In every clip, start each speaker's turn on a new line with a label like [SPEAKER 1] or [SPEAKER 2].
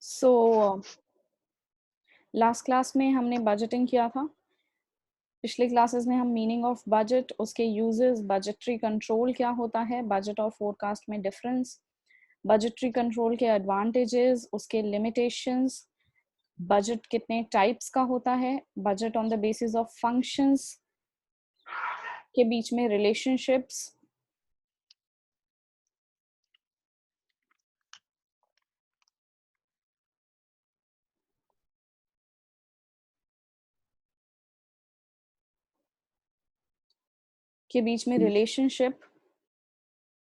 [SPEAKER 1] So last class में हमने budgeting किया था। पिछले क्लासेस में हम मीनिंग ऑफ बजट, उसके यूजेस, बजटरी कंट्रोल क्या होता है, बजट और फोरकास्ट में डिफरेंस, बजटरी कंट्रोल के एडवांटेजेस, उसके लिमिटेशंस, बजट कितने टाइप्स का होता है, budget on the basis of functions के बीच में रिलेशनशिप्स,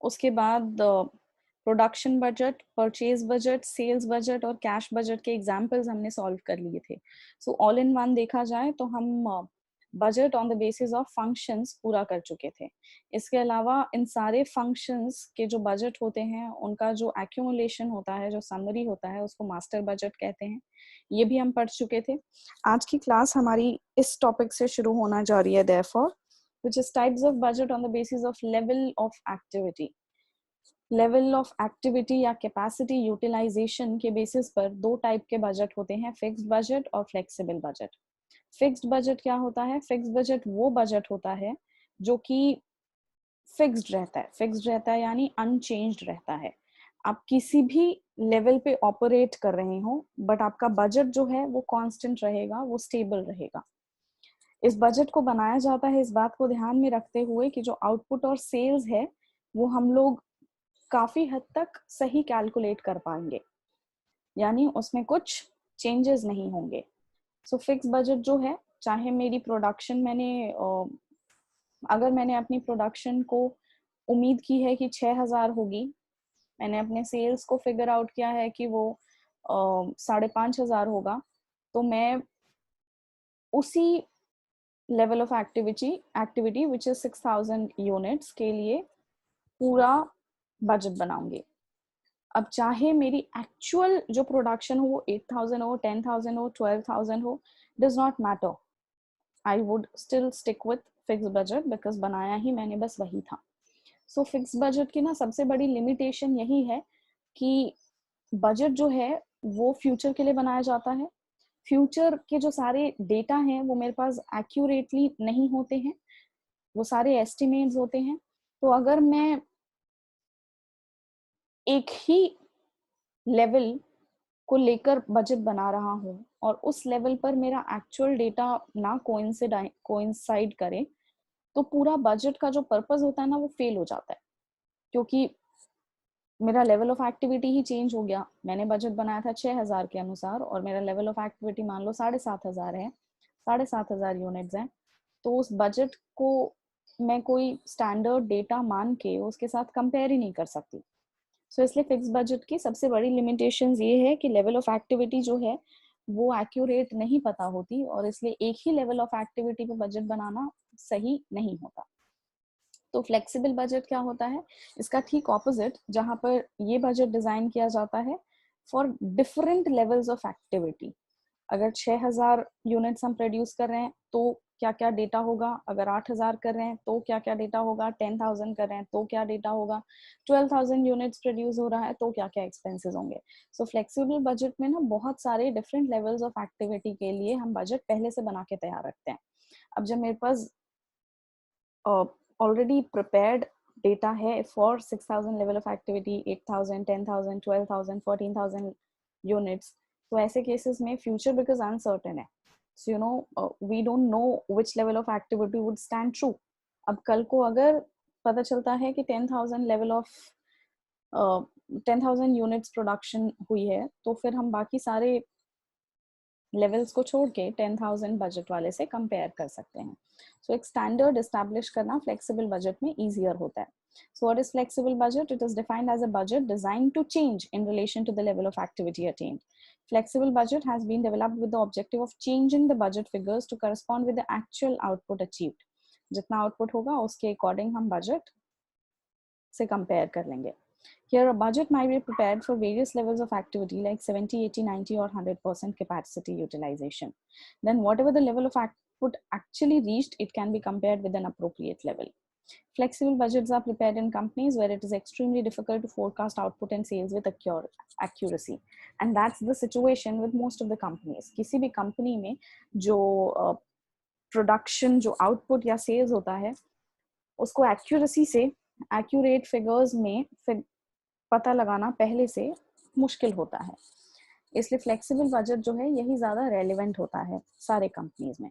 [SPEAKER 1] उसके बाद production budget, purchase budget, sales budget और कैश बजट के एग्जाम्पल्स हमने सॉल्व कर लिए थे। सो ऑल इन वन देखा जाए तो हम budget on the basis of functions पूरा कर चुके थे। इसके अलावा इन सारे फंक्शंस के जो बजट होते हैं उनका जो एक्यूमुलेशन होता है, जो समरी होता है, उसको मास्टर बजट कहते हैं। ये भी हम पढ़ चुके थे। आज की क्लास हमारी इस टॉपिक से शुरू होना जा रही है, therefore, which is types of budget on the basis of level of activity. Level of activity या कैपेसिटी यूटिलाइजेशन के बेसिस पर दो टाइप के बजट होते हैं, फिक्स्ड बजट और फ्लेक्सिबल बजट। फिक्स्ड बजट क्या होता है? फिक्स्ड बजट वो बजट होता है जो कि फिक्स्ड रहता है। फिक्स्ड रहता है यानी अनचेंज्ड रहता है। आप किसी भी लेवल पे ऑपरेट कर रहे हो बट आपका बजट जो है वो कांस्टेंट रहेगा, वो स्टेबल रहेगा। इस बजट को बनाया जाता है इस बात को ध्यान में रखते हुए कि जो आउटपुट और सेल्स है वो हम लोग काफी हद तक सही कैलकुलेट कर पाएंगे, यानी उसमें कुछ चेंजेस नहीं होंगे। सो फिक्स बजट जो है, चाहे मेरी प्रोडक्शन अगर मैंने अपनी प्रोडक्शन को उम्मीद की है कि 6,000 होगी, मैंने अपने सेल्स को फिगर आउट किया है कि वो 5,500 होगा, तो मैं उसी level of activity which is 6,000 units के लिए पूरा बजट बनाऊंगी। अब चाहे मेरी एक्चुअल जो प्रोडक्शन हो वो 8,000 हो, 10,000 हो, 12,000 हो, does not matter, I would still stick with fix budget because बनाया ही मैंने बस वही था। सो फिक्स बजट की ना सबसे बड़ी लिमिटेशन यही है कि बजट जो है वो फ्यूचर के लिए बनाया जाता है। फ्यूचर के जो सारे डेटा हैं वो मेरे पास एक्यूरेटली नहीं होते हैं, वो सारे एस्टिमेट्स होते हैं। तो अगर मैं एक ही लेवल को लेकर बजट बना रहा हूँ और उस लेवल पर मेरा एक्चुअल डेटा ना कोइंसाइड करे, तो पूरा बजट का जो पर्पस होता है ना वो फेल हो जाता है, क्योंकि मेरा level of activity he change हो गया। मैंने बजट बनाया था 6,000 के अनुसार और मेरा लेवल ऑफ एक्टिविटी मान लो 7,500 है, 7,500 यूनिट्स हैं, तो उस बजट को मैं कोई स्टैंडर्ड डेटा मान के उसके साथ कंपेयर ही नहीं कर सकती। सो इसलिए फिक्स बजट की सबसे बड़ी लिमिटेशंस ये है कि लेवल ऑफ एक्टिविटी जो है वो एक्यूरेट नहीं पता होती और इसलिए एक ही लेवल ऑफ एक्टिविटी पे बजट बनाना सही नहीं होता। तो फ्लेक्सिबल बजट क्या होता है? इसका ठीक ऑपोजिट, जहां पर ये बजट डिजाइन किया जाता है for different levels of activity. अगर 6,000 यूनिट्स हम प्रोड्यूस कर रहे हैं तो क्या क्या डेटा होगा, अगर 8,000 कर रहे हैं तो क्या क्या डेटा होगा, 10,000 कर रहे हैं तो क्या डेटा होगा, 12,000 यूनिट्स प्रोड्यूस हो रहा है तो क्या क्या एक्सपेंसेस होंगे। सो फ्लेक्सिबल बजट में ना बहुत सारे डिफरेंट लेवल्स ऑफ एक्टिविटी के लिए हम बजट पहले से बना के तैयार रखते हैं। अब जब मेरे पास ऑलरेडी प्रिपेयर्ड डेटा है for 6,000 level of activity, 8,000, 10,000, 12,000, 14,000 units, तो ऐसे केसेस में फ्यूचर बिकॉज अनसर्टेन है, so you know we don't know which level of activity would stand true. अब कल को अगर पता चलता है कि 10,000 लेवल ऑफ 10,000 यूनिट्स प्रोडक्शन हुई है, तो फिर हम बाकी सारे लेवल्स को छोड़ के 10,000 बजट वाले से कंपेयर कर सकते हैं। सो एक स्टैंडर्ड एस्टैब्लिश करना फ्लेक्सिबल बजट में ईजियर होता है। So what is flexible budget? It is defined as a budget designed to change in relation to the level of activity attained. Flexible budget has been developed with the objective of changing the budget figures to correspond with the actual output achieved. जितना output होगा उसके according हम budget से compare कर लेंगे। Here, a budget might be prepared for various levels of activity like 70, 80, 90 or 100% capacity utilization. Then whatever the level of output actually reached, it can be compared with an appropriate level. Flexible budgets are prepared in companies where it is extremely difficult to forecast output and sales with accuracy. And that's the situation with most of the companies. किसी भी company में जो production, जो output या sales होता है, उसको accuracy से accurate figures में पता लगाना पहले से मुश्किल होता है. इसलिए फ्लेक्सिबल बजट जो है यही ज़्यादा रेलिवेंट होता है सारे कंपनीज में.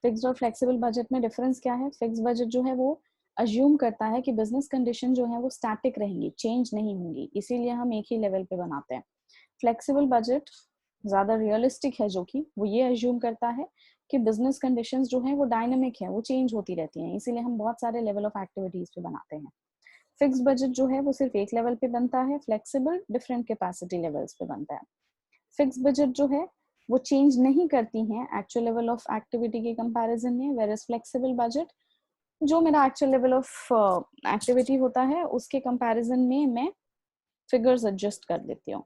[SPEAKER 1] फिक्स्ड और फ्लेक्सिबल बजट में डिफरेंस क्या है? फिक्स बजट जो है वो अज्यूम करता है कि बिजनेस कंडीशन जो है वो स्टैटिक रहेंगी, चेंज नहीं होंगी, इसीलिए हम एक ही लेवल पे बनाते हैं. फ्लेक्सिबल बजट ज़्यादा रियलिस्टिक है, जो कि वो ये अज्यूम करता है कि बिजनेस कंडीशंस जो है वो डायनामिक है, वो चेंज होती रहती हैं, इसीलिए हम बहुत सारे लेवल ऑफ एक्टिविटीज पे बनाते हैं. फिक्स बजट जो है वो सिर्फ एक लेवल पे बनता है, फ्लेक्सिबल डिफरेंट कैपेसिटी लेवल्स पे बनता है. फिक्स बजट जो है वो चेंज नहीं करती हैं एक्चुअल लेवल ऑफ एक्टिविटी के कंपैरिजन में, वेयरएज फ्लेक्सिबल बजट जो मेरा एक्चुअल लेवल ऑफ एक्टिविटी होता है उसके कंपैरिजन में मैं फिगर्स एडजस्ट कर देती हूँ.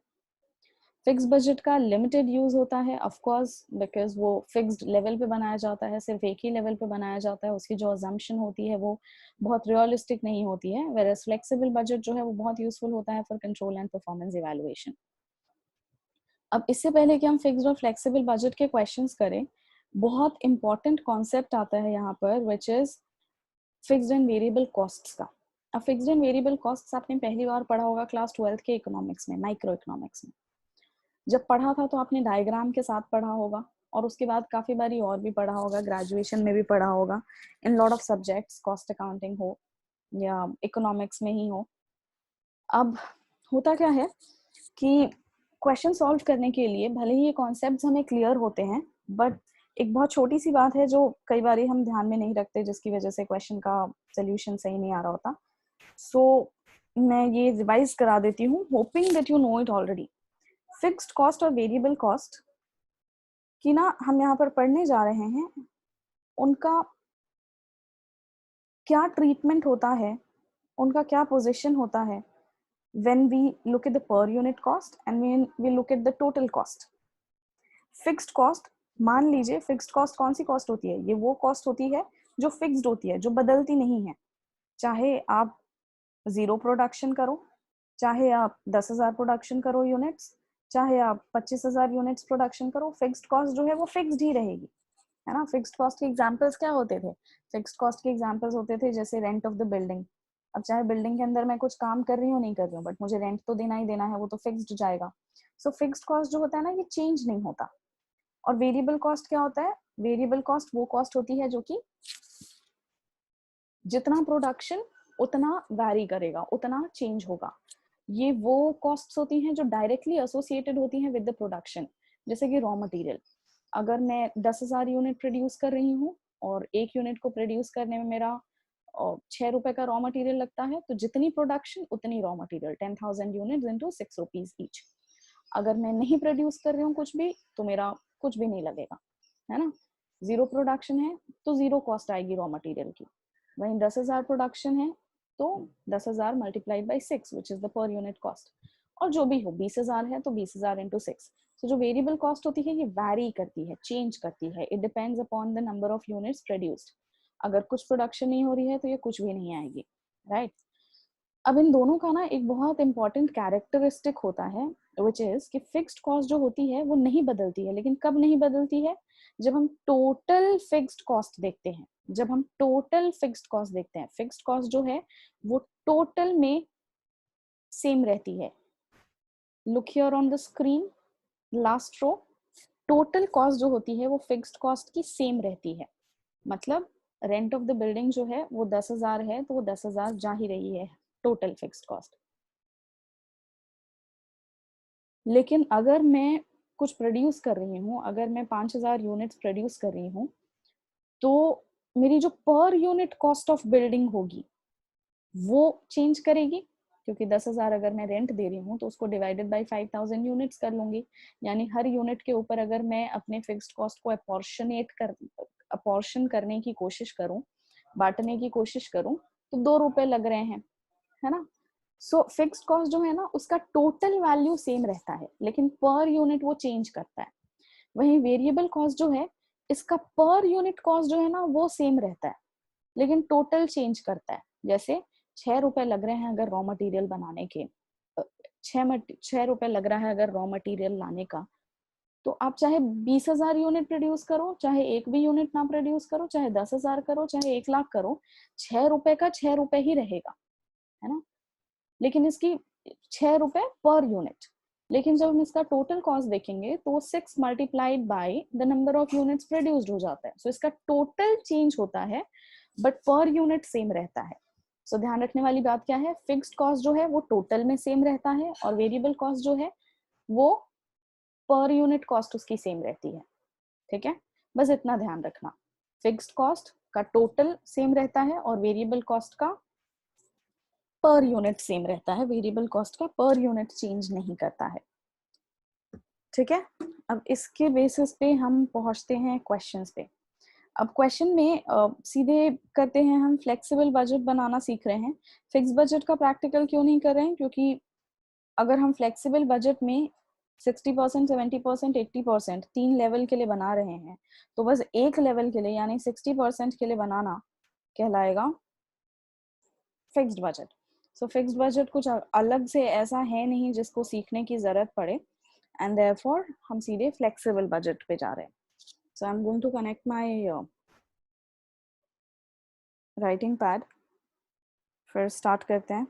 [SPEAKER 1] फिक्स बजट का लिमिटेड यूज होता है ऑफ कोर्स, बिकॉज वो फिक्स्ड लेवल पे बनाया जाता है, सिर्फ एक ही लेवल पे बनाया जाता है, उसकी जो अजम्पशन होती है वो बहुत रियलिस्टिक नहीं होती है. वेयरएज फ्लेक्सिबल बजट जो है वो बहुत यूजफुल होता है for control and performance evaluation. अब इससे पहले कि हम फिक्स्ड और फ्लेक्सिबल बजट के क्वेश्चंस करें, बहुत इंपॉर्टेंट कॉन्सेप्ट आता है यहाँ पर, which is fixed and variable costs का. अब फिक्स्ड एंड वेरिएबल कॉस्ट्स आपने पहली बार पढ़ा होगा क्लास 12 के इकोनॉमिक्स में, माइक्रो इकोनॉमिक्स में. जब पढ़ा था तो आपने डायग्राम के साथ पढ़ा होगा, और उसके बाद काफी बारी और भी पढ़ा होगा, ग्रेजुएशन में भी पढ़ा होगा, in lot of subjects, cost accounting हो या इकोनॉमिक्स में ही हो. अब होता क्या है कि क्वेश्चन सॉल्व करने के लिए भले ही ये कॉन्सेप्ट्स हमें क्लियर होते हैं, बट एक बहुत छोटी सी बात है जो कई बार हम ध्यान में नहीं रखते, जिसकी वजह से क्वेश्चन का सोल्यूशन सही नहीं आ रहा होता. सो मैं ये रिवाइज करा देती हूँ, hoping that you know it already. Fixed cost और वेरिएबल कॉस्ट की ना हम यहाँ पर पढ़ने जा रहे हैं, उनका क्या ट्रीटमेंट होता है, उनका क्या पोजीशन होता है when we look at the per unit cost and when we look at the total cost. Fixed cost, मान लीजिए फिक्स्ड कॉस्ट कौन सी कॉस्ट होती है? ये वो कॉस्ट होती है जो फिक्स्ड होती है, जो बदलती नहीं है. चाहे आप 0 प्रोडक्शन करो, चाहे आप 10,000 प्रोडक्शन करो यूनिट्स, चाहे आप 25,000 यूनिट्स प्रोडक्शन करो, फिक्स्ड कॉस्ट जो है वो फिक्स्ड ही रहेगी, है ना. फिक्स्ड कॉस्ट के एग्जांपल्स क्या होते थे? फिक्स्ड कॉस्ट के एग्जांपल्स होते थे जैसे रेंट ऑफ द बिल्डिंग. अब चाहे बिल्डिंग के अंदर मैं कुछ काम कर रही हूँ नहीं कर रही हूँ, बट मुझे रेंट तो देना ही देना है, वो तो फिक्स्ड जाएगा. सो फिक्स्ड कॉस्ट जो होता है ना, ये चेंज नहीं होता. और वेरिएबल कॉस्ट क्या होता है? वेरिएबल कॉस्ट वो कॉस्ट होती है जो कि जितना प्रोडक्शन उतना वैरी करेगा, उतना चेंज होगा. ये वो कॉस्ट्स होती हैं जो डायरेक्टली एसोसिएटेड होती हैं विद द प्रोडक्शन. जैसे कि रॉ मटेरियल, अगर मैं 10,000 यूनिट प्रोड्यूस कर रही हूँ और एक यूनिट को प्रोड्यूस करने में मेरा 6 रुपए का रॉ मटेरियल लगता है, तो जितनी प्रोडक्शन उतनी raw material, 10,000 unit into 6 rupees each. अगर मैं नहीं प्रोड्यूस कर रही हूँ कुछ भी, तो मेरा कुछ भी नहीं लगेगा, है ना. 0 प्रोडक्शन है तो 0 कॉस्ट आएगी रॉ मटेरियल की. वहीं 10,000 प्रोडक्शन है तो 10,000 multiplied by 6 which is the per unit cost. और जो भी हो, 20,000 है तो 20,000 इंटू 6. तो जो वेरिएबल कॉस्ट होती है ये वैरी करती है, चेंज करती है. It depends upon the number of units produced. अगर कुछ प्रोडक्शन नहीं हो रही है तो ये कुछ भी नहीं आएगी, राइट. अब इन दोनों का ना एक बहुत इंपॉर्टेंट कैरेक्टरिस्टिक होता है, विच इज कि फिक्स्ड कॉस्ट जो होती है वो नहीं बदलती है. लेकिन कब नहीं बदलती है? जब हम टोटल फिक्स्ड कॉस्ट देखते हैं. जब हम टोटल फिक्स्ड कॉस्ट देखते हैं, फिक्स्ड कॉस्ट जो है वो टोटल में सेम रहती है. Look here on the screen, last row. Total cost जो होती है वो फिक्स्ड कॉस्ट की सेम रहती है. मतलब रेंट ऑफ द बिल्डिंग जो है वो 10,000 है तो वो 10,000 जा ही रही है, टोटल फिक्स्ड कॉस्ट. लेकिन अगर मैं कुछ प्रोड्यूस कर रही हूँ, अगर मैं 5,000 यूनिट्स प्रोड्यूस कर रही हूँ, तो मेरी जो per unit cost of building होगी वो चेंज करेगी, क्योंकि 10,000 अगर मैं रेंट दे रही हूँ तो उसको डिवाइडेड बाय 5,000 यूनिट्स कर लूंगी. यानी हर यूनिट के ऊपर अगर मैं अपने फिक्स्ड कॉस्ट को अपॉर्शन करने की कोशिश करूँ, बांटने की कोशिश करूँ, तो 2 रुपए लग रहे हैं, है ना. सो फिक्स्ड कॉस्ट जो है ना उसका टोटल वैल्यू सेम रहता है, लेकिन पर यूनिट वो चेंज करता है. वहीं वेरिएबल कॉस्ट जो है, इसका पर यूनिट कॉस्ट जो है ना वो सेम रहता है, लेकिन टोटल चेंज करता है। जैसे 6 रुपए लग रहे हैं अगर रॉ मटेरियल बनाने के, 6 रुपए लग रहा है अगर रॉ मटेरियल लाने का, तो आप चाहे 20,000 यूनिट प्रोड्यूस करो, चाहे एक भी यूनिट ना प्रोड्यूस करो, चाहे 10,000 करो, चाहे 1 लाख करो, 6 रुपए का 6 रुपए ही रहेगा, है ना। लेकिन इसकी 6 रुपए पर यूनिट। लेकिन जब हम इसका टोटल कॉस्ट देखेंगे तो 6 multiplied by the number of units produced हो जाता है। सो इसका टोटल चेंज होता है बट पर यूनिट सेम रहता है। सो ध्यान रखने वाली बात क्या है, फिक्स्ड कॉस्ट जो है वो टोटल में सेम रहता है और वेरिएबल कॉस्ट जो है वो पर यूनिट कॉस्ट उसकी सेम रहती है। ठीक है, बस इतना ध्यान रखना, फिक्स्ड कॉस्ट का टोटल सेम रहता है और वेरिएबल कॉस्ट का पर यूनिट सेम रहता है, वेरिएबल कॉस्ट का पर यूनिट चेंज नहीं करता है। ठीक है, अब इसके बेसिस पे हम पहुंचते हैं क्वेश्चंस पे। अब क्वेश्चन में सीधे करते हैं, हम फ्लेक्सिबल बजट बनाना सीख रहे हैं। फिक्स बजट का प्रैक्टिकल क्यों नहीं कर रहे हैं, क्योंकि अगर हम फ्लेक्सिबल बजट में 60%, 70%, 80% 3 लेवल के लिए बना रहे हैं, तो बस एक लेवल के लिए यानी 60% के लिए बनाना कहलाएगा फिक्स्ड बजट। सो फिक्स्ड बजट कुछ अलग से ऐसा है नहीं जिसको सीखने की जरूरत पड़े, एंड देयरफॉर हम सीधे फ्लेक्सिबल बजट पे जा रहे हैं। So I am going to connect my writing pad, फिर स्टार्ट करते हैं।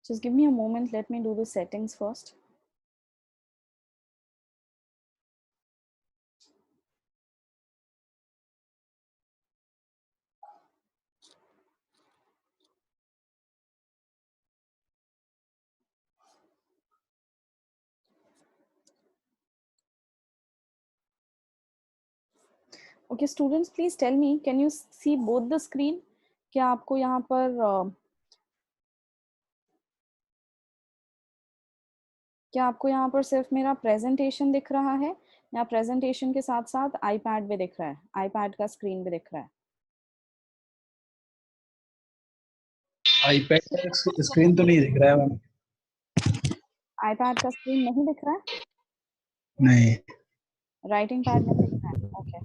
[SPEAKER 1] Just give me a moment, let me do the settings first. Okay, students, please tell me, can you see both the screen? क्या आपको यहाँ पर क्या आपको यहाँ पर सिर्फ मेरा प्रेजेंटेशन दिख रहा है या प्रेजेंटेशन के साथ साथ आईपैड भी दिख रहा है, आईपैड का स्क्रीन भी दिख रहा है?
[SPEAKER 2] आईपैड का स्क्रीन तो नहीं दिख रहा है मैम।
[SPEAKER 1] आईपैड का स्क्रीन नहीं दिख रहा है?
[SPEAKER 2] नहीं,
[SPEAKER 1] राइटिंग पैड नहीं दिख रहा है? ओके,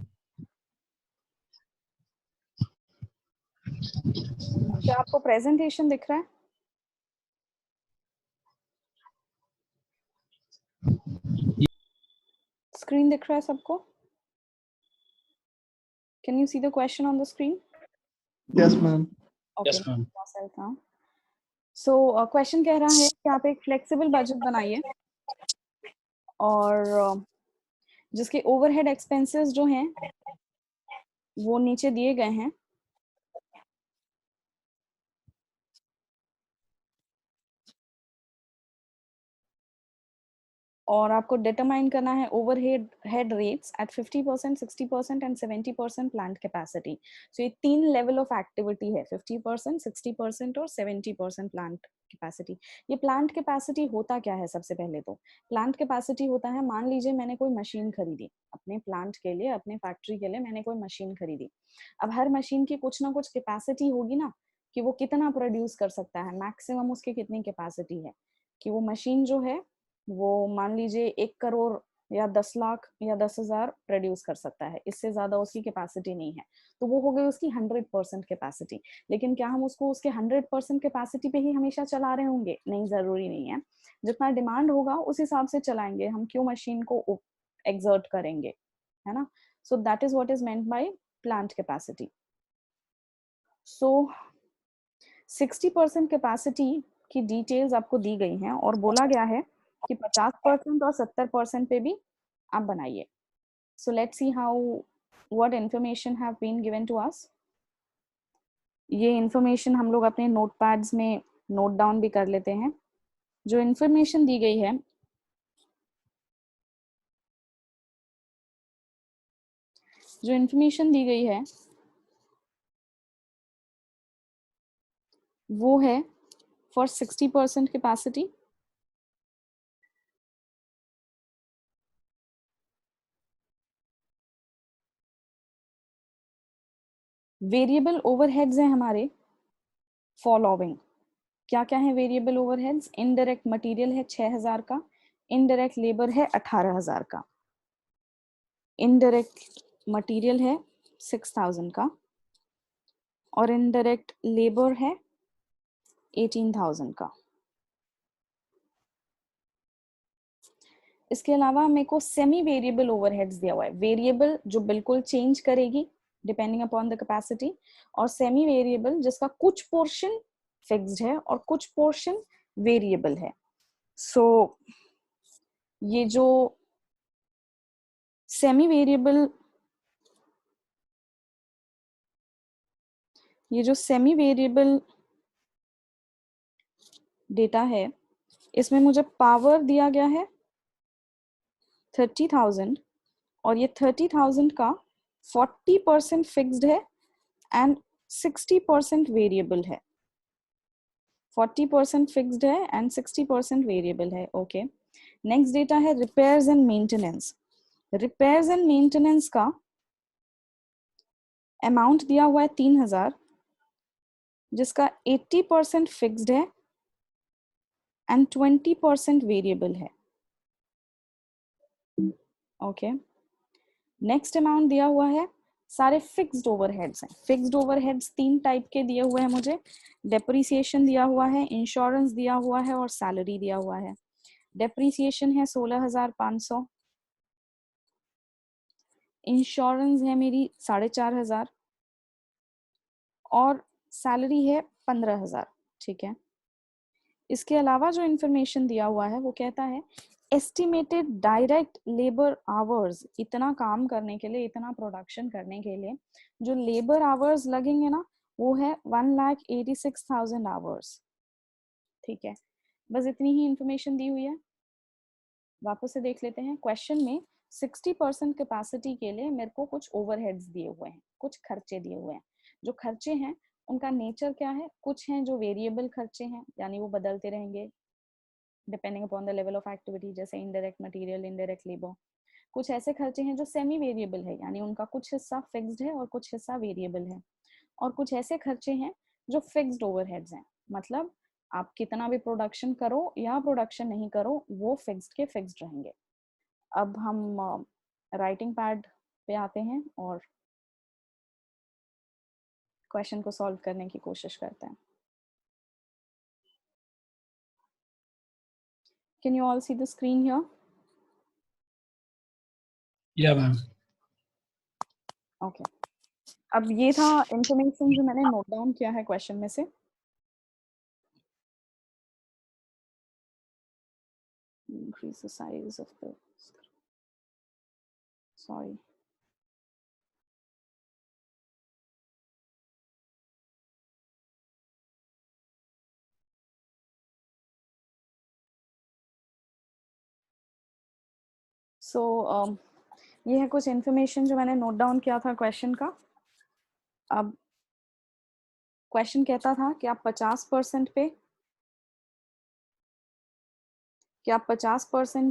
[SPEAKER 1] क्या आपको प्रेजेंटेशन दिख रहा है? स्क्रीन दिख रहा है सबको? Can you see the question on the screen?
[SPEAKER 3] Yes ma'am.
[SPEAKER 1] Okay,
[SPEAKER 2] yes ma'am.
[SPEAKER 1] So question कह रहा है कि आप एक फ्लेक्सिबल बजट बनाइए और जिसके ओवरहेड एक्सपेंसेस जो हैं वो नीचे दिए गए हैं। और आपको डिटरमाइन करना है overhead rates at 50%, 60% and 70% plant capacity. So ये 3 लेवल ऑफ एक्टिविटी है, 50%, 60% और 70% प्लांट कैपेसिटी। ये प्लांट कैपेसिटी होता क्या है? सबसे पहले तो प्लांट कैपेसिटी होता है, मान लीजिए मैंने कोई मशीन खरीदी अपने प्लांट के लिए, अपने फैक्ट्री के लिए मैंने कोई मशीन खरीदी। अब हर मशीन की कुछ ना कुछ कैपेसिटी होगी ना, कि वो कितना प्रोड्यूस कर सकता है, मैक्सिमम उसकी कितनी कैपेसिटी है, कि वो मशीन जो है वो मान लीजिए 1 करोड़ या 10 लाख या 10,000 प्रोड्यूस कर सकता है, इससे ज्यादा उसकी कैपेसिटी नहीं है। तो वो हो गई उसकी 100% कैपेसिटी। लेकिन क्या हम उसको उसके 100% कैपेसिटी पे ही हमेशा चला रहे होंगे? नहीं, जरूरी नहीं है। जितना डिमांड होगा उस हिसाब से चलाएंगे हम, क्यों मशीन को एक्सर्ट करेंगे, है ना। So that is what is meant by plant capacity. So 60% capacity की डिटेल्स आपको दी गई हैं और बोला गया है कि 50% और 70% पे भी आप बनाइए। So let's see how what information have been given to us? ये information हम लोग अपने notepads में note down भी कर लेते हैं. जो information दी गई है, वो है for 60% capacity. वेरिएबल ओवरहेड्स हैं हमारे फॉलोइंग. क्या क्या है वेरिएबल ओवरहेड्स? इनडायरेक्ट मटेरियल है 6000 का, इनडायरेक्ट लेबर है 18000 का, इनडायरेक्ट मटेरियल है 6000 का और इनडायरेक्ट लेबर है 18000 का. इसके अलावा मेरे को सेमी वेरिएबल ओवरहेड्स दिया हुआ है. वेरिएबल जो बिल्कुल चेंज करेगी डिपेंडिंग अपॉन द कैपेसिटी, और सेमी वेरिएबल जिसका कुछ पोर्शन फिक्स्ड है और कुछ पोर्शन वेरिएबल है. सो ये जो सेमी वेरिएबल डेटा है, इसमें मुझे पावर दिया गया है 30,000 और ये 30,000 का 40% फिक्स्ड है एंड 60% वेरिएबल है. 40% फिक्स्ड है एंड 60% वेरिएबल है. ओके, नेक्स्ट डेटा है repairs and maintenance. Repairs and maintenance का अमाउंट दिया हुआ है 3000, जिसका 80% फिक्स्ड है एंड 20% वेरिएबल है. ओके, नेक्स्ट अमाउंट दिया हुआ है, सारे फिक्स्ड ओवरहेड्स हैं. फिक्स्ड ओवरहेड्स 3 टाइप के दिए हुए हैं मुझे. डेप्रिसिएशन दिया हुआ है, इंश्योरेंस दिया हुआ है और सैलरी दिया हुआ है. डेप्रिसिएशन है 16,500, इंश्योरेंस है मेरी 4,500 और सैलरी है 15,000. ठीक है, इसके अलावा जो इंफॉर्मेशन दिया हुआ है वो कहता है एस्टिमेटेड डायरेक्ट लेबर आवर्स. इतना काम करने के लिए, इतना प्रोडक्शन करने के लिए जो लेबर आवर्स लगेंगे ना, वो है 1,86,000 आवर्स. ठीक है, बस इतनी ही इंफॉर्मेशन दी हुई है. वापस से देख लेते हैं. क्वेश्चन में 60% कैपेसिटी के लिए मेरे को कुछ ओवरहेड्स दिए हुए हैं, कुछ खर्चे दिए हुए हैं. जो खर्चे हैं उनका नेचर क्या है? कुछ हैं जो वेरिएबल खर्चे हैं, यानी वो बदलते रहेंगे depending upon the level of activity, जैसे इनडायरेक्ट मटेरियल, इनडायरेक्ट लेबर. कुछ ऐसे खर्चे हैं जो सेमी वेरिएबल है, यानी उनका कुछ हिस्सा फिक्स्ड है और कुछ हिस्सा वेरिएबल है. और कुछ ऐसे खर्चे हैं जो फिक्स्ड ओवरहेड्स हैं, मतलब आप कितना भी प्रोडक्शन करो या प्रोडक्शन नहीं करो, वो फिक्स्ड के फिक्स्ड रहेंगे. अब हम राइटिंग पैड पे आते हैं और क्वेश्चन को सॉल्व करने की कोशिश करते हैं. Can you all see the screen here?
[SPEAKER 2] Yeah, ma'am.
[SPEAKER 1] Okay. अब ये था इंफॉर्मेशन जो मैंने नोट डाउन किया है क्वेश्चन में से. Increase the size of the, sorry. So ये है कुछ इंफॉर्मेशन जो मैंने नोट डाउन किया था क्वेश्चन का. अब क्वेश्चन कहता था कि आप 50%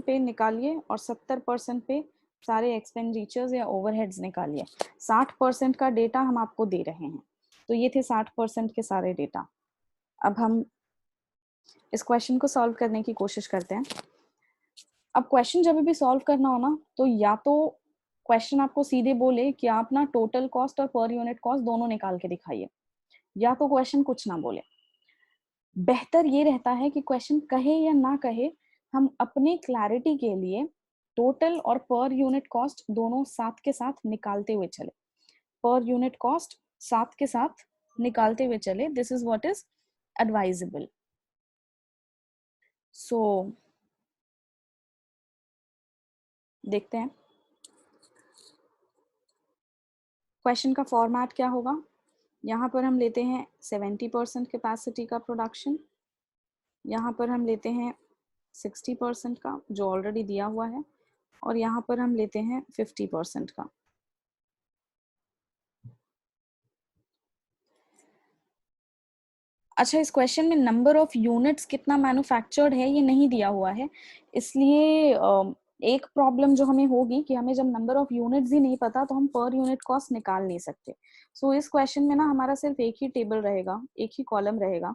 [SPEAKER 1] पे निकालिए और 70% पे सारे एक्सपेंडिचर्स या ओवरहेड्स निकालिए. 60% का डेटा हम आपको दे रहे हैं. तो ये थे 60% के सारे डेटा. अब हम इस क्वेश्चन को सॉल्व करने की कोशिश करते हैं. अब क्वेश्चन जब भी सॉल्व करना हो ना, तो या तो क्वेश्चन आपको सीधे बोले कि आप ना टोटल कॉस्ट और पर यूनिट कॉस्ट दोनों निकाल के दिखाइए, या तो क्वेश्चन कुछ ना बोले. बेहतर ये रहता है कि क्वेश्चन कहे या ना कहे, हम अपने क्लैरिटी के लिए टोटल और पर यूनिट कॉस्ट दोनों साथ के साथ निकालते हुए चले. पर यूनिट कॉस्ट साथ के साथ निकालते हुए चले. This is what is advisable. So देखते हैं. क्वेश्चन का फॉर्मेट क्या होगा, यहाँ पर हम लेते हैं 70% कैपेसिटी का प्रोडक्शन, यहाँ पर हम लेते हैं 60% का जो ऑलरेडी दिया हुआ है, और यहाँ पर हम लेते हैं 50% का। अच्छा, इस क्वेश्चन में नंबर ऑफ यूनिट्स कितना मैन्युफैक्चर्ड है ये नहीं दिया हुआ है, इसलिए एक प्रॉब्लम जो हमें होगी कि हमें जब नंबर ऑफ यूनिट्स ही नहीं पता तो हम पर यूनिट कॉस्ट निकाल नहीं सकते। सो इस क्वेश्चन में ना हमारा सिर्फ एक ही टेबल रहेगा, एक ही कॉलम रहेगा,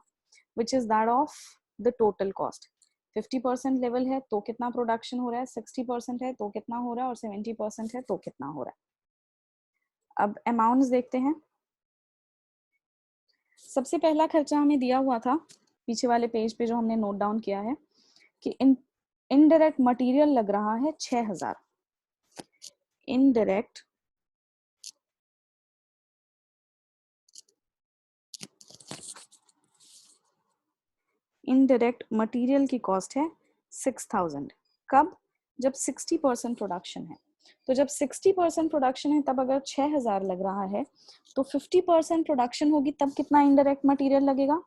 [SPEAKER 1] which is that of the total cost. 50% level है तो कितना प्रोडक्शन हो रहा है, 60% है तो कितना हो रहा है, और 70% है तो कितना हो रहा है। अब अमाउंट्स देखते हैं। सबसे पहला खर्चा हमें दिया हुआ था पीछे वाले पेज पे जो हमने नोट डाउन किया है कि इनडायरेक्ट मटेरियल लग रहा है 6000। इनडायरेक्ट मटेरियल की कॉस्ट है 6000। कब? जब 60% प्रोडक्शन है। तो जब 60% प्रोडक्शन है तब अगर 6000 लग रहा है तो 50% प्रोडक्शन होगी तब कितना इनडायरेक्ट मटेरियल लगेगा,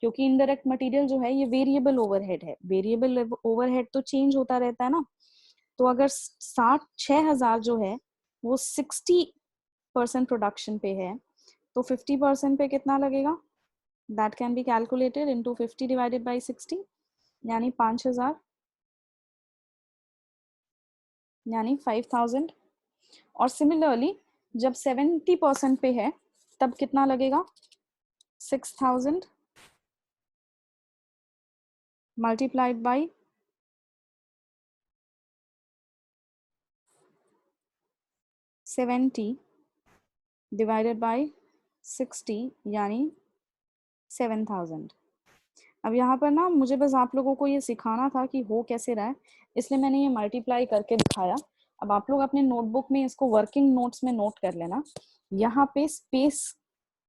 [SPEAKER 1] क्योंकि इनडायरेक्ट मटेरियल जो है ये वेरिएबल ओवरहेड है। वेरिएबल ओवरहेड तो चेंज होता रहता है ना। तो अगर 6000 जो है वो 60% प्रोडक्शन पे है तो 50% पे कितना लगेगा, that can be calculated into 50 divided by 60, यानी 5000, यानी 5000। और सिमिलरली जब 70% पे है तब कितना लगेगा, 6000 मल्टीप्लाइड बाय 70 डिवाइडेड बाय 60, यानी 7000। अब यहाँ पर ना मुझे बस आप लोगों को ये सिखाना था कि हो कैसे रहा है, इसलिए मैंने ये मल्टीप्लाई करके दिखाया। अब आप लोग अपने नोटबुक में इसको वर्किंग नोट्स में नोट कर लेना। यहाँ पे स्पेस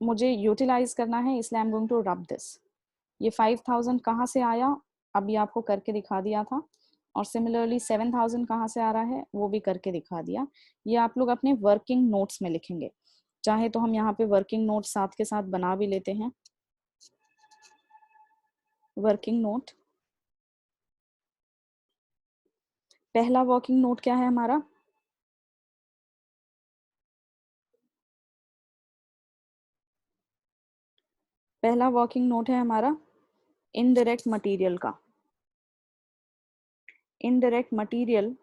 [SPEAKER 1] मुझे यूटिलाइज करना है, इसलिए I am going to rub this. ये 5000 कहाँ से आया अभी आपको करके दिखा दिया था, और सिमिलरली 7000 कहाँ से आ रहा है वो भी करके दिखा दिया। ये आप लोग अपने वर्किंग नोट्स में लिखेंगे। चाहे तो हम यहाँ पे वर्किंग नोट्स साथ के साथ बना भी लेते हैं। वर्किंग नोट, पहला वर्किंग नोट क्या है हमारा, पहला वर्किंग नोट है हमारा इनडायरेक्ट मटेरियल का। Indirect material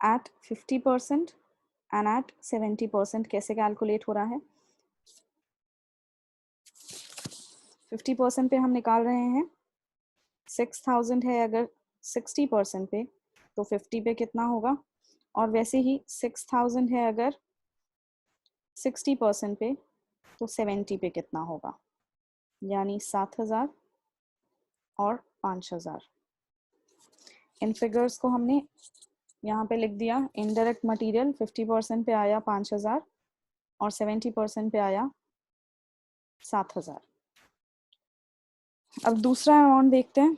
[SPEAKER 1] at 50% and at 70% कैसे कैलकुलेट हो रहा है। 50% पे हम निकाल रहे हैं 6000 है, अगर 60% पे तो 50 पे कितना होगा, और वैसे ही 6000 है अगर 60% पे तो 70 पे कितना होगा, यानी 7000 और 5000। इन फिगर्स को हमने यहाँ पे लिख दिया। इनडायरेक्ट मटेरियल 50% पे आया 5000 और 70% पे आया 7000। अब दूसरा अमाउंट देखते हैं।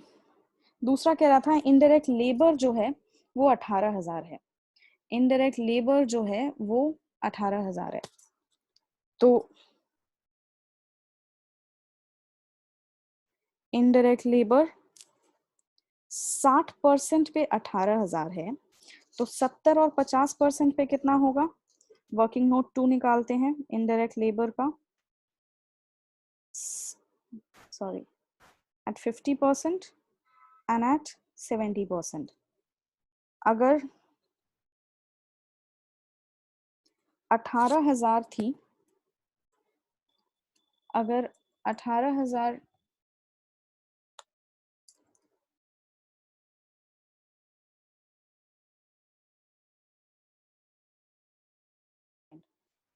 [SPEAKER 1] दूसरा कह रहा था इनडायरेक्ट लेबर जो है वो 18000 है। इनडायरेक्ट लेबर जो है वो 18000 है। तो इनडायरेक्ट लेबर 60% पे 18000 है, तो 70 और 50% पे कितना होगा। वर्किंग नोट 2 निकालते हैं इनडायरेक्ट लेबर का। Sorry, at 50% and at 70%। अगर 18000 थी, अगर 18000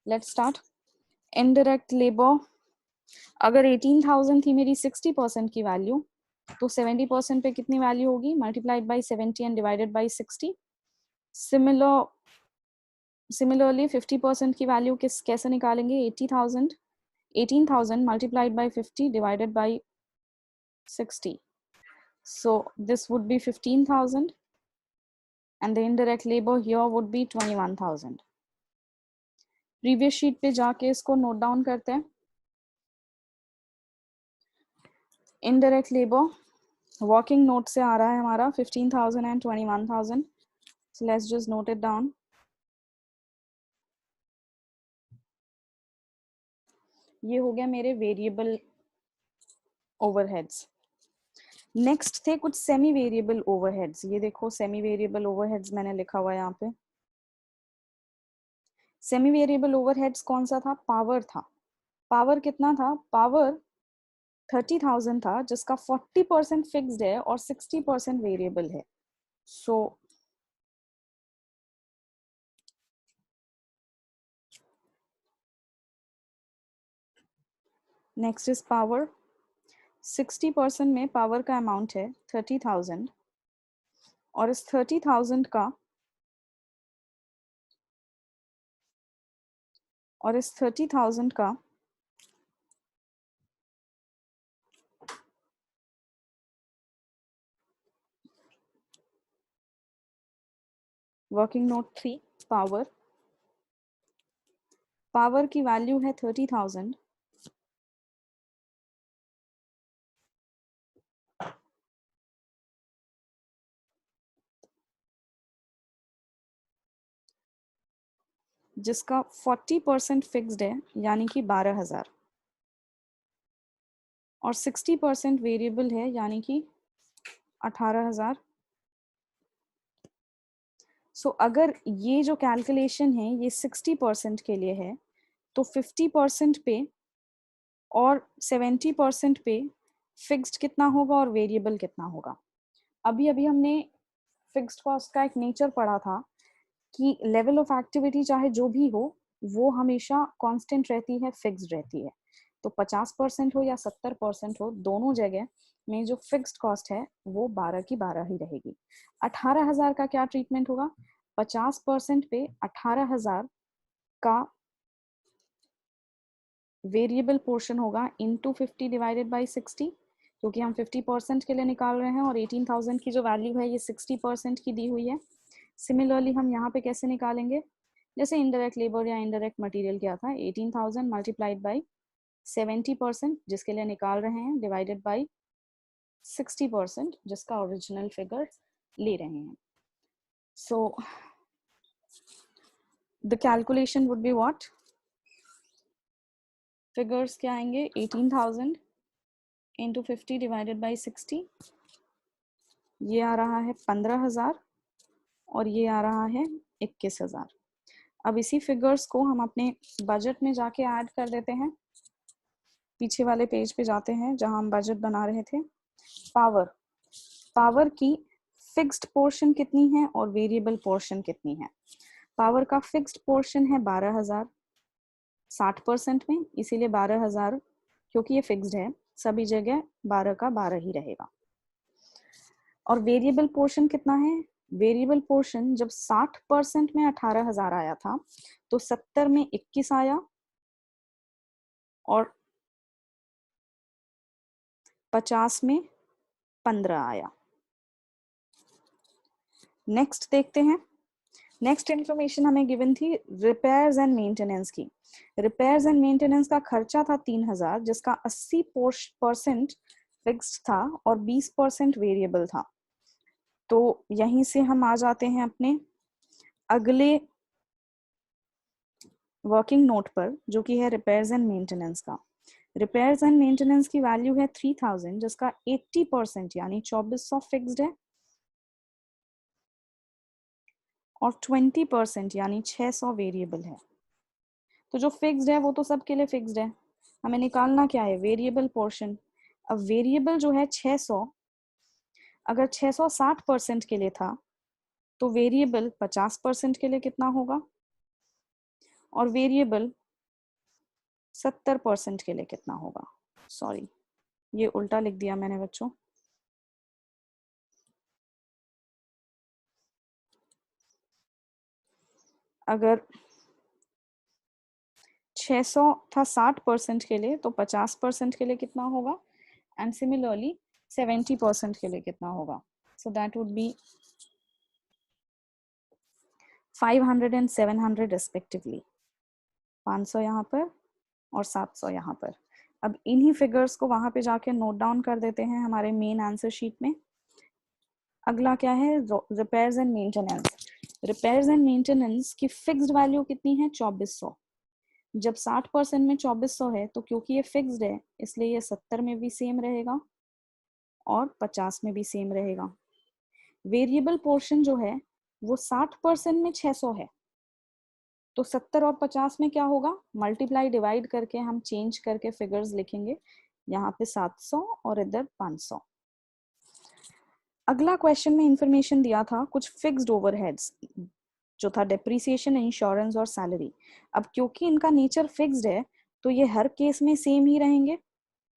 [SPEAKER 1] लेट्स स्टार्ट। इनडायरेक्ट लेबर अगर 18000 थी मेरी 60% की वैल्यू, तो 70% पे कितनी वैल्यू होगी, multiplied by 70 and divided by 60। Similarly 50% की वैल्यू कैसे निकालेंगे, 18,000 multiplied by 50 divided by 60. So this would be 15,000 and the indirect labor here would be 21,000. Previous sheet पे जाके इसको नोट डाउन करते हैं. इनडायरेक्ट लेबर वर्किंग नोट से आ रहा है हमारा 15,000 and 21,000. So let's just note it down. ये हो गया मेरे वेरिएबल ओवरहेड्स. नेक्स्ट थे कुछ सेमी वेरिएबल ओवरहेड्स. ये देखो सेमी वेरिएबल ओवरहेड्स मैंने लिखा हुआ है यहाँ पे. सेमी वेरिएबल ओवरहेड्स कौन सा था? पावर था. पावर कितना था? पावर 30,000 था, जिसका 40% फिक्स्ड है और 60% वेरिएबल है. So next is power. 60% में पावर का अमाउंट है 30,000 और इस 30,000 का वर्किंग नोट 3 पावर की वैल्यू है 30,000 जिसका 40% फिक्स्ड है यानी कि 12,000 और 60% वेरिएबल है यानी कि 18,000. सो अगर ये जो कैलकुलेशन है ये 60% के लिए है तो 50% पे और 70% पे फिक्स्ड कितना होगा और वेरिएबल कितना होगा. अभी अभी हमने फिक्स्ड कॉस्ट का एक नेचर पढ़ा था कि लेवल ऑफ एक्टिविटी चाहे जो भी हो वो हमेशा कांस्टेंट रहती है, फिक्स्ड रहती है. तो 50% हो या 70% हो, दोनों जगह में जो फिक्स्ड कॉस्ट है वो 12 की 12 ही रहेगी. 18,000 का क्या ट्रीटमेंट होगा? 50% पे 18,000 का वेरिएबल पोर्शन होगा इनटू 50 डिवाइडेड बाय 60, क्योंकि हम 50% के लिए निकाल रहे हैं और 18,000 की जो वैल्यू है ये 60% की दी हुई है. सिमिलरली हम यहाँ पे कैसे निकालेंगे? जैसे इनडायरेक्ट लेबर या इनडायरेक्ट मटेरियल क्या था, 18,000 मल्टीप्लाइड बाई 70% जिसके लिए निकाल रहे हैं डिवाइडेड बाई 60% जिसका ओरिजिनल फिगर ले रहे हैं. So the calculation would be what? Figures क्या आएंगे? 18,000 इंटू 50 डिवाइडेड बाई 60, ये आ रहा है 15,000 और ये आ रहा है 21,000. अब इसी फिगर्स को हम अपने बजट में जाके ऐड कर देते हैं. पीछे वाले पेज पे जाते हैं जहां हम बजट बना रहे थे. पावर की फिक्स्ड पोर्शन कितनी है और वेरिएबल पोर्शन कितनी है? पावर का फिक्स्ड पोर्शन है 12,000 60% में, इसीलिए 12,000 क्योंकि ये फिक्स्ड है सभी जगह 12 का 12 ही रहेगा. और वेरिएबल पोर्शन कितना है? वेरिएबल पोर्शन जब 60% में 18,000 आया था तो 70 में 21 आया और 50 में 15 आया. नेक्स्ट देखते हैं. नेक्स्ट इंफॉर्मेशन हमें गिवन थी रिपेयर्स एंड मेंटेनेंस की. रिपेयर्स एंड मेंटेनेंस का खर्चा था 3,000 जिसका 80% फिक्स्ड था और 20% वेरिएबल था. तो यहीं से हम आ जाते हैं अपने अगले वर्किंग नोट पर जो कि है रिपेयर्स एंड मेंटेनेंस का. रिपेयर्स एंड मेंटेनेंस की वैल्यू है 3,000 जिसका 80% यानी 2400 फिक्स्ड है और 20% यानी 600 वेरिएबल है. तो जो फिक्स्ड है वो तो सबके लिए फिक्स्ड है, हमें निकालना क्या है? Variable portion. अब वेरिएबल जो है 600, अगर 600 60% के लिए था तो वेरिएबल 50% के लिए कितना होगा और वेरिएबल 70% के लिए कितना होगा? सॉरी, ये उल्टा लिख दिया मैंने बच्चों. अगर 600 था 60% के लिए तो 50% के लिए कितना होगा एंड सिमिलरली 70% के लिए कितना होगा? So that would be 500 and 700 respectively. 500 यहाँ पर और 700 यहाँ पर। अब इन्हीं फिगर्स को वहां पे जाके नोट डाउन कर देते हैं हमारे मेन आंसर शीट में। अगला क्या है, repairs and maintenance. Repairs and maintenance की फिक्स्ड वैल्यू कितनी है, 2400। जब 60% में 2400 है तो क्योंकि ये फिक्स्ड है इसलिए ये 70 में भी सेम रहेगा और 50 में भी सेम रहेगा। वेरिएबल पोर्शन जो है वो 60% में 600 है, तो 70 और 50 में क्या होगा, मल्टीप्लाई डिवाइड करके हम चेंज करके फिगर्स लिखेंगे, यहाँ पे 700 और इधर 500। अगला क्वेश्चन में इंफॉर्मेशन दिया था कुछ फिक्स्ड ओवरहेड्स, जो था डेप्रिसिएशन, इंश्योरेंस और सैलरी। अब क्योंकि इनका नेचर फिक्स्ड है तो ये हर केस में सेम ही रहेंगे,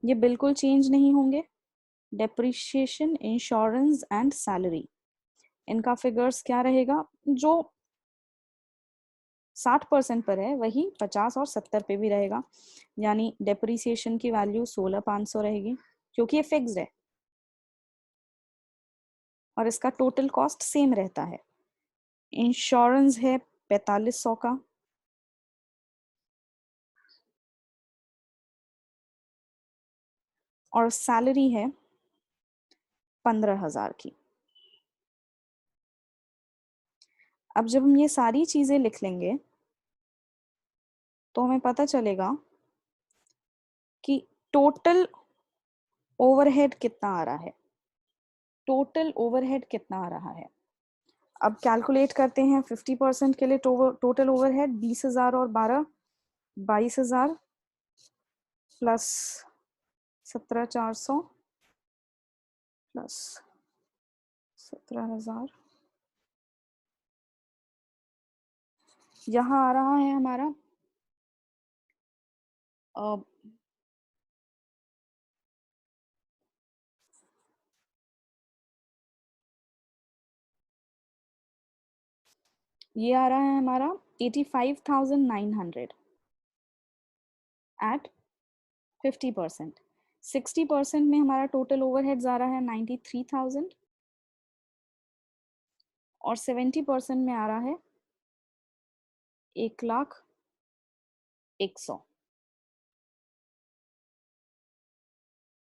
[SPEAKER 1] ये बिल्कुल चेंज नहीं होंगे। डेप्रिसिएशन, इंश्योरेंस एंड सैलरी, इनका फिगर्स क्या रहेगा, जो 60% पर है वही 50 और 70 पे भी रहेगा। यानी डेप्रिसिएशन की वैल्यू 16,500 रहेगी क्योंकि ये फिक्स्ड है और इसका टोटल कॉस्ट सेम रहता है। इंश्योरेंस है 4500 का, और सैलरी है 15,000 की। अब जब हम ये सारी चीजें लिख लेंगे तो हमें पता चलेगा कि टोटल ओवरहेड कितना आ रहा है, टोटल ओवरहेड कितना आ रहा है। अब कैलकुलेट करते हैं 50% के लिए टोटल ओवरहेड 20,000 और 12, 22,000 प्लस 17,400 प्लस 17,000, यहाँ आ रहा है हमारा ये आ रहा है हमारा 85,900 एट 50%। 60% में हमारा टोटल ओवरहेड्स आ रहा है 93,000 और 70% में आ रहा है 1,01,00,000।